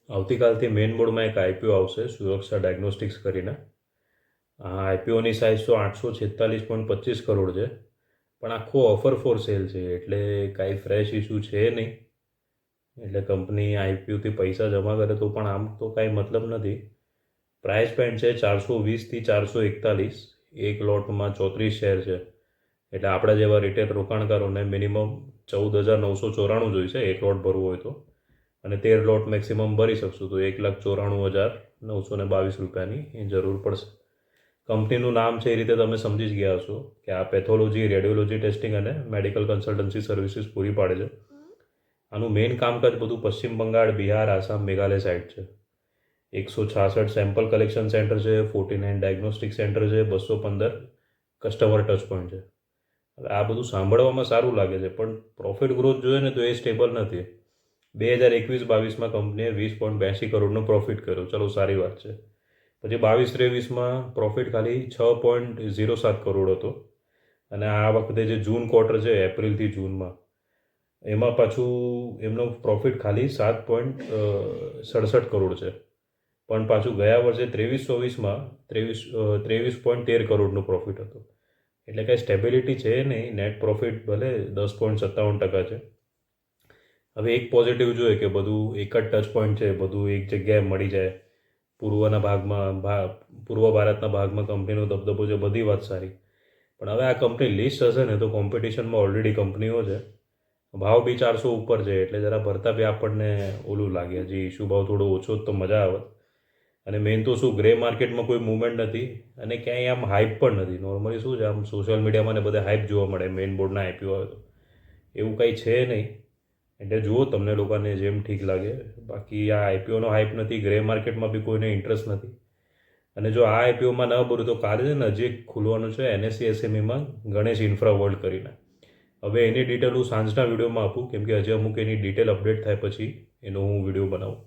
આવતીકાલથી મેઇન બોર્ડમાં એક આઈપીઓ આવશે, સુરક્ષા ડાયગ્નોસ્ટિક્સ કરીને. આ આઈપીઓની સાઇઝ તો 846.25 કરોડ છે, પણ આખો ઓફર ફોર સેલ છે, એટલે કાંઈ ફ્રેશ ઇસ્યુ છે નહીં. એટલે કંપની આઈપીઓથી પૈસા જમા કરે તો પણ આમ તો કાંઈ મતલબ નથી. પ્રાઇસ બેન્ડ છે 420 થી 441. એક લોટમાં 34 શેર છે, એટલે આપણા જેવા રિટેલ રોકાણકારોને મિનિમમ 14,994 જોઈશે એક લોટ ભરવો હોય તો, અને 13 લોટ મેક્સિમમ ભરી શકશું તો 1,94,922 રૂપિયાની જરૂર પડશે. કંપનીનું નામ છે એ રીતે તમે સમજી જ ગયા હશો કે આ પેથોલોજી, રેડિયોલોજી ટેસ્ટિંગ અને મેડિકલ કન્સલ્ટન્સી સર્વિસીસ પૂરી પાડે છે. આનું મેઇન કામકાજ બધું પશ્ચિમ બંગાળ, બિહાર, આસામ, મેઘાલય સાઇડ છે. 166 સેમ્પલ કલેક્શન સેન્ટર છે, 49 ડાયગ્નોસ્ટિક સેન્ટર છે, 215 કસ્ટમર ટચ પોઈન્ટ છે. હવે આ બધું સાંભળવામાં સારું લાગે છે, પણ પ્રોફિટ ગ્રોથ જોઈએ ને તો એ સ્ટેબલ નથી. 2021-22માં કંપનીએ 20.82 કરોડનો પ્રોફિટ કર્યો, ચલો સારી વાત છે. પછી 22-23માં પ્રોફિટ ખાલી 6.07 કરોડ હતો, અને આ વખતે જે જૂન ક્વાર્ટર છે, એપ્રિલથી જૂનમાં, એમાં પાછું એમનો પ્રોફિટ ખાલી 7.67 કરોડ છે. પણ પાછું ગયા વર્ષે 23-24માં 23.13 કરોડનો પ્રોફિટ હતો. એટલે કાંઈ સ્ટેબિલિટી છે નહીં. નેટ પ્રોફિટ ભલે 10.57% છે. હવે એક પોઝિટિવ જોઈએ કે બધું એક જ ટચ પોઈન્ટ છે, બધું એક જગ્યાએ મળી જાય. પૂર્વ ભારતના ભાગમાં કંપનીનો દબદબો છે, બધી વાત સારી. પણ હવે આ કંપની લિસ્ટ હશે ને તો કોમ્પિટિશનમાં ઓલરેડી કંપનીઓ છે, ભાવ બી 400 ઉપર છે, એટલે જરા ભરતા બી આપણને ઓલું લાગે. હજી ઇસ્યુ ભાવ થોડો ઓછો તો મજા આવે. અને મેઇન તો શું, ગ્રે માર્કેટમાં કોઈ મૂવમેન્ટ નથી, અને ક્યાંય આમ હાઇપ પણ નથી. નોર્મલી શું છે, આમ સોશિયલ મીડિયામાં ને બધે હાઇપ જોવા મળે મેઇન બોર્ડના આઈપીઓ આવે તો. એવું કંઈ છે નહીં. એટલે જુઓ તમને લોકોને જેમ ઠીક લાગે. બાકી આ આઈપીઓનો હાઇપ નથી, ગ્રે માર્કેટમાં બી કોઈને ઇન્ટરેસ્ટ નથી. અને જો આ આઈપીઓમાં ન ભરું તો કાલે છે ને હજી એક ખુલવાનું છે એનએસસી એસએમઈમાં, ગણેશ ઇન્ફ્રા વર્લ્ડ કરીને. હવે એની ડિટેલ હું સાંજના વિડીયોમાં આપું, કેમ કે હજી અમુક એની ડિટેલ અપડેટ થાય પછી એનો હું વિડીયો બનાવું.